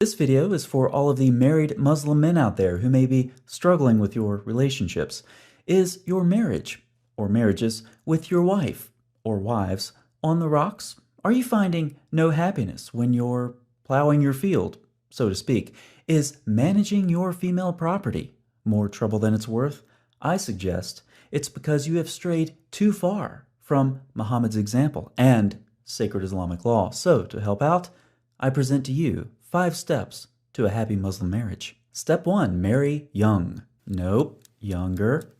This video is for all of the married Muslim men out there who may be struggling with your relationships. Is your marriage or marriages with your wife or wives on the rocks? Are you finding no happiness when you're plowing your field, so to speak? Is managing your female property more trouble than it's worth? I suggest it's because you have strayed too far from Muhammad's example and sacred Islamic law. So, to help out, I present to you 5 steps to a happy Muslim marriage. Step 1, marry young. Nope, younger.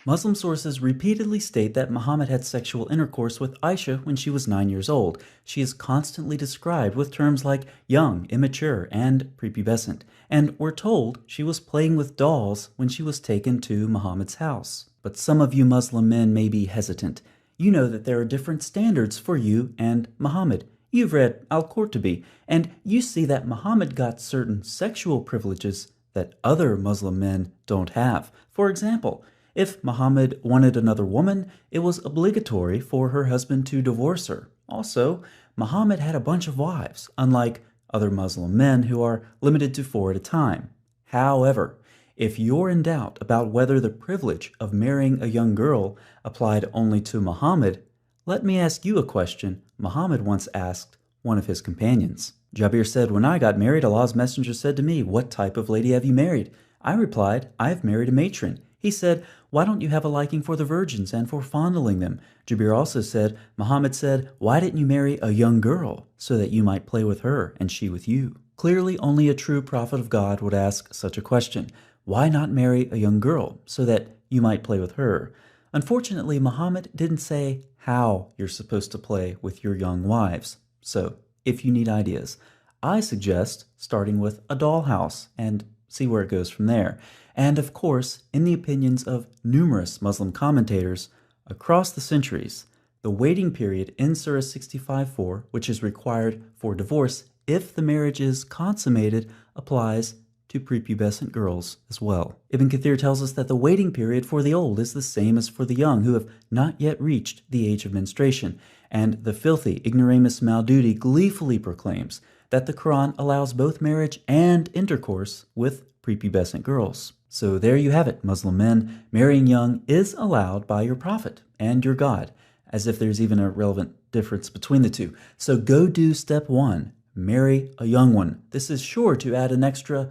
Muslim sources repeatedly state that Muhammad had sexual intercourse with Aisha when she was 9 years old. She is constantly described with terms like young, immature, and prepubescent, and we're told she was playing with dolls when she was taken to Muhammad's house. But some of you Muslim men may be hesitant. You know that there are different standards for you and Muhammad. You've read Al-Qurtubi, and you see that Muhammad got certain sexual privileges that other Muslim men don't have. For example, if Muhammad wanted another woman, it was obligatory for her husband to divorce her. Also, Muhammad had a bunch of wives, unlike other Muslim men who are limited to 4 at a time. However, if you're in doubt about whether the privilege of marrying a young girl applied only to Muhammad, let me ask you a question Muhammad once asked one of his companions. Jabir said, "When I got married, Allah's messenger said to me, 'What type of lady have you married?' I replied, 'I have married a matron.' He said, 'Why don't you have a liking for the virgins and for fondling them?' Jabir also said, 'Muhammad said, 'Why didn't you marry a young girl so that you might play with her and she with you?'" Clearly, only a true prophet of God would ask such a question. Why not marry a young girl so that you might play with her? Unfortunately, Muhammad didn't say how you're supposed to play with your young wives. So, if you need ideas, I suggest starting with a dollhouse and see where it goes from there. And of course, in the opinions of numerous Muslim commentators across the centuries, the waiting period in Surah 65:4, which is required for divorce if the marriage is consummated, applies to prepubescent girls as well. Ibn Kathir tells us that the waiting period for the old is the same as for the young who have not yet reached the age of menstruation, and the filthy ignoramus Maududi gleefully proclaims that the Quran allows both marriage and intercourse with prepubescent girls. So there you have it, Muslim men. Marrying young is allowed by your prophet and your God, as if there's even a relevant difference between the two. So go do step 1, marry a young one. This is sure to add an extra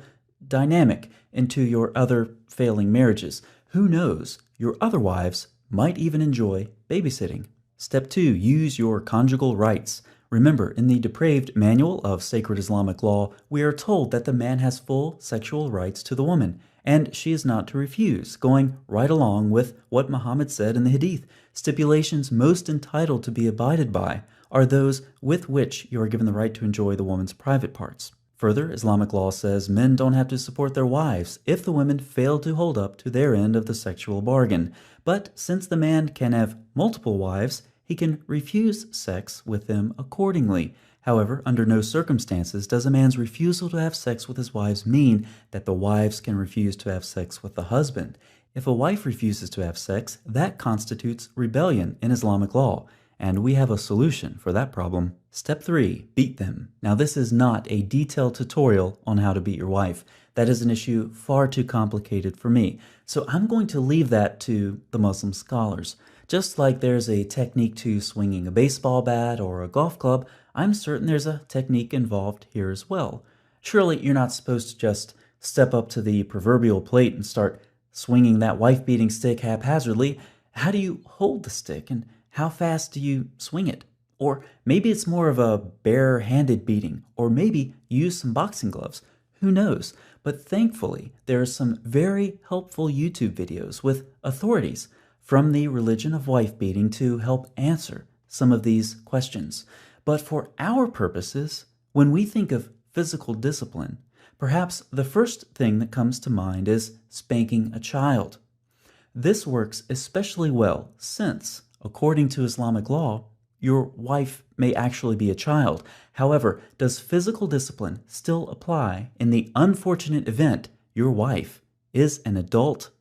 dynamic into your other failing marriages. Who knows, your other wives might even enjoy babysitting. Step 2, use your conjugal rights. Remember, in the depraved manual of sacred Islamic law, we are told that the man has full sexual rights to the woman, and she is not to refuse, going right along with what Muhammad said in the Hadith. Stipulations most entitled to be abided by are those with which you are given the right to enjoy the woman's private parts. Further, Islamic law says men don't have to support their wives if the women fail to hold up to their end of the sexual bargain. But since the man can have multiple wives, he can refuse sex with them accordingly. However, under no circumstances does a man's refusal to have sex with his wives mean that the wives can refuse to have sex with the husband. If a wife refuses to have sex, that constitutes rebellion in Islamic law. And we have a solution for that problem. Step 3, beat them. Now, this is not a detailed tutorial on how to beat your wife. That is an issue far too complicated for me. So I'm going to leave that to the Muslim scholars. Just like there's a technique to swinging a baseball bat or a golf club, I'm certain there's a technique involved here as well. Surely you're not supposed to just step up to the proverbial plate and start swinging that wife-beating stick haphazardly. How do you hold the stick, and how fast do you swing it? Or maybe it's more of a bare-handed beating, or maybe use some boxing gloves. Who knows? But thankfully, there are some very helpful YouTube videos with authorities from the religion of wife beating to help answer some of these questions. But for our purposes, when we think of physical discipline, perhaps the first thing that comes to mind is spanking a child. This works especially well since, according to Islamic law, your wife may actually be a child. However, does physical discipline still apply in the unfortunate event your wife is an adult?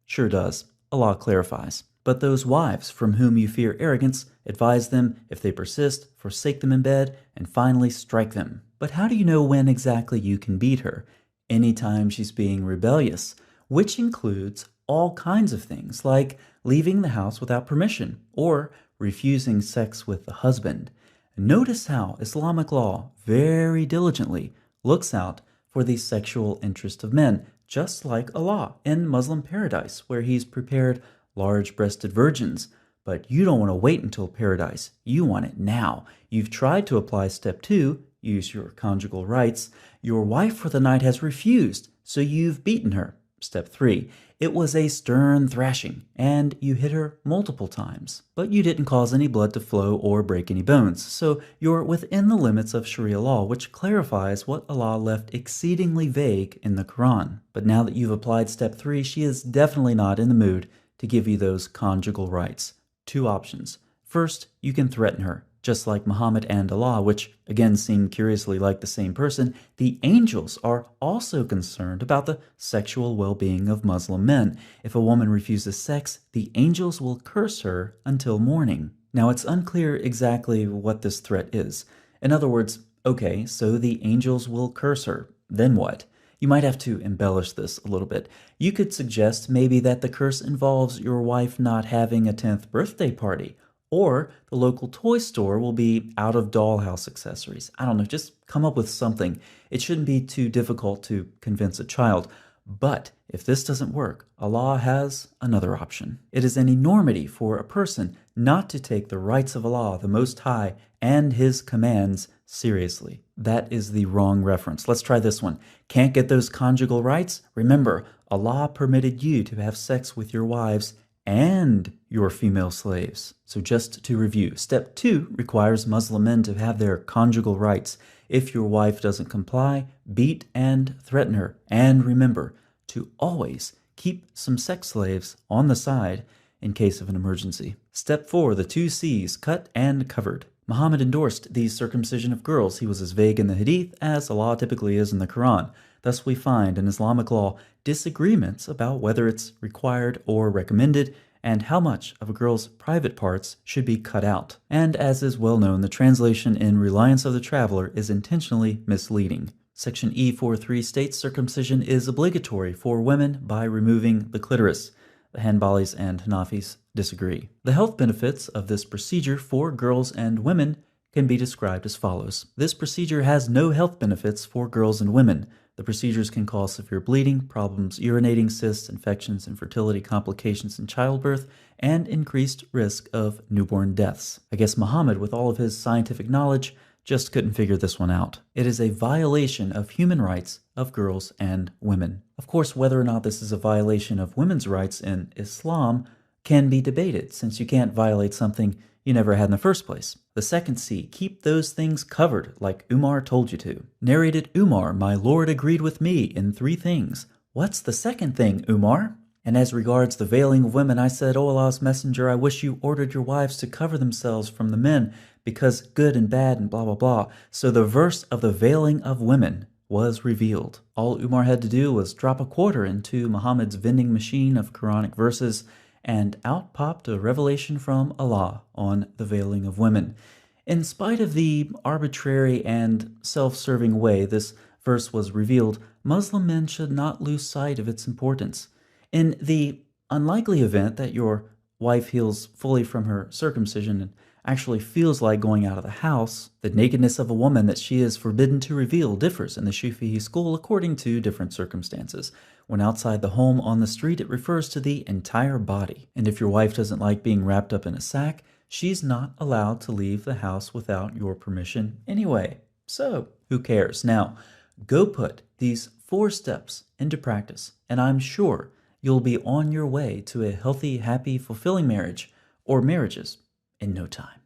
Sure does. Allah clarifies. But those wives from whom you fear arrogance, advise them, if they persist, forsake them in bed, and finally strike them. But how do you know when exactly you can beat her? Anytime she's being rebellious, which includes all kinds of things like leaving the house without permission or refusing sex with the husband. Notice how Islamic law very diligently looks out for the sexual interest of men, just like Allah in Muslim paradise, where He's prepared large-breasted virgins. But you don't want to wait until paradise. You want it now. You've tried to apply step 2, use your conjugal rights. Your wife for the night has refused, so you've beaten her. Step 3, it was a stern thrashing, and you hit her multiple times, but you didn't cause any blood to flow or break any bones, so you're within the limits of Sharia law, which clarifies what Allah left exceedingly vague in the Quran. But now that you've applied step 3, she is definitely not in the mood to give you those conjugal rights. 2 options. First, you can threaten her. Just like Muhammad and Allah, which again seem curiously like the same person, the angels are also concerned about the sexual well-being of Muslim men. If a woman refuses sex, the angels will curse her until morning. Now, it's unclear exactly what this threat is. In other words, okay, so the angels will curse her. Then what? You might have to embellish this a little bit. You could suggest maybe that the curse involves your wife not having a 10th birthday party, or the local toy store will be out of dollhouse accessories. I don't know, just come up with something. It shouldn't be too difficult to convince a child. But if this doesn't work, Allah has another option. It is an enormity for a person not to take the rights of Allah, the Most High, and His commands seriously. That is the wrong reference. Let's try this one. Can't get those conjugal rights? Remember, Allah permitted you to have sex with your wives and your female slaves. So just to review, step 2 requires Muslim men to have their conjugal rights. If your wife doesn't comply, beat and threaten her. And remember to always keep some sex slaves on the side in case of an emergency. Step 4, the 2 C's, cut and covered. Muhammad endorsed the circumcision of girls. He was as vague in the Hadith as Allah typically is in the Quran. Thus we find in Islamic law disagreements about whether it's required or recommended and how much of a girl's private parts should be cut out. And as is well known, the translation in Reliance of the Traveler is intentionally misleading. Section E43 states circumcision is obligatory for women by removing the clitoris. The Hanbalis and Hanafis disagree. The health benefits of this procedure for girls and women can be described as follows. This procedure has no health benefits for girls and women. The procedures can cause severe bleeding, problems urinating, cysts, infections, infertility, complications in childbirth, and increased risk of newborn deaths. I guess Muhammad, with all of his scientific knowledge, just couldn't figure this one out. It is a violation of human rights of girls and women. Of course, whether or not this is a violation of women's rights in Islam can be debated, since you can't violate something you never had in the first place. The second C, keep those things covered, like Umar told you to. Narrated Umar, my Lord agreed with me in 3 things. What's the second thing, Umar? And as regards the veiling of women, I said, O Allah's messenger, I wish you ordered your wives to cover themselves from the men, because good and bad and blah, blah, blah. So the verse of the veiling of women was revealed. All Umar had to do was drop a quarter into Muhammad's vending machine of Quranic verses, and out popped a revelation from Allah on the veiling of women. In spite of the arbitrary and self-serving way this verse was revealed, Muslim men should not lose sight of its importance. In the unlikely event that your wife heals fully from her circumcision and actually feels like going out of the house, the nakedness of a woman that she is forbidden to reveal differs in the Shafi'i school according to different circumstances. When outside the home on the street, it refers to the entire body. And if your wife doesn't like being wrapped up in a sack, she's not allowed to leave the house without your permission anyway. So, who cares? Now, go put these 4 steps into practice, and I'm sure you'll be on your way to a healthy, happy, fulfilling marriage, or marriages, in no time.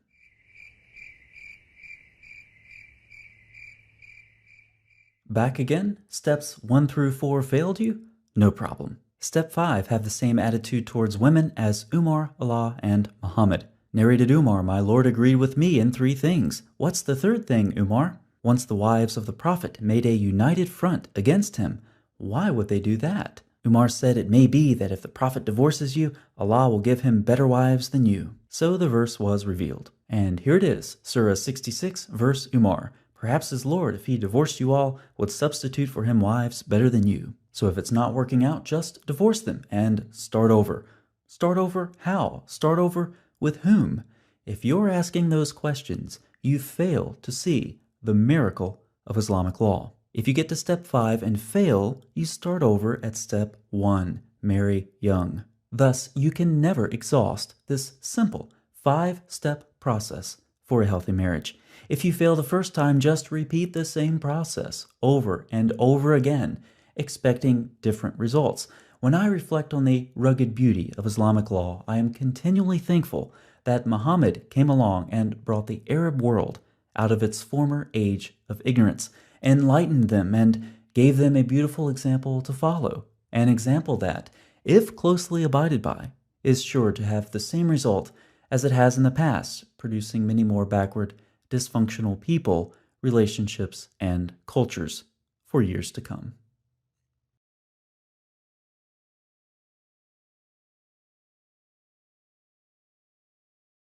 Back again? Steps 1 through 4 failed you? No problem. Step 5, have the same attitude towards women as Umar, Allah, and Muhammad. Narrated Umar, my Lord agreed with me in 3 things. What's the 3rd thing, Umar? Once the wives of the Prophet made a united front against him. Why would they do that? Umar said it may be that if the prophet divorces you, Allah will give him better wives than you. So the verse was revealed. And here it is, Surah 66, verse Umar. Perhaps his Lord, if he divorced you all, would substitute for him wives better than you. So if it's not working out, just divorce them and start over. Start over how? Start over with whom? If you're asking those questions, you fail to see the miracle of Islamic law. If you get to step 5 and fail, you start over at step 1, marry young. Thus, you can never exhaust this simple 5-step process for a healthy marriage. If you fail the first time, just repeat the same process over and over again, expecting different results. When I reflect on the rugged beauty of Islamic law, I am continually thankful that Muhammad came along and brought the Arab world out of its former age of ignorance, enlightened them, and gave them a beautiful example to follow. An example that, if closely abided by, is sure to have the same result as it has in the past, producing many more backward, dysfunctional people, relationships, and cultures for years to come.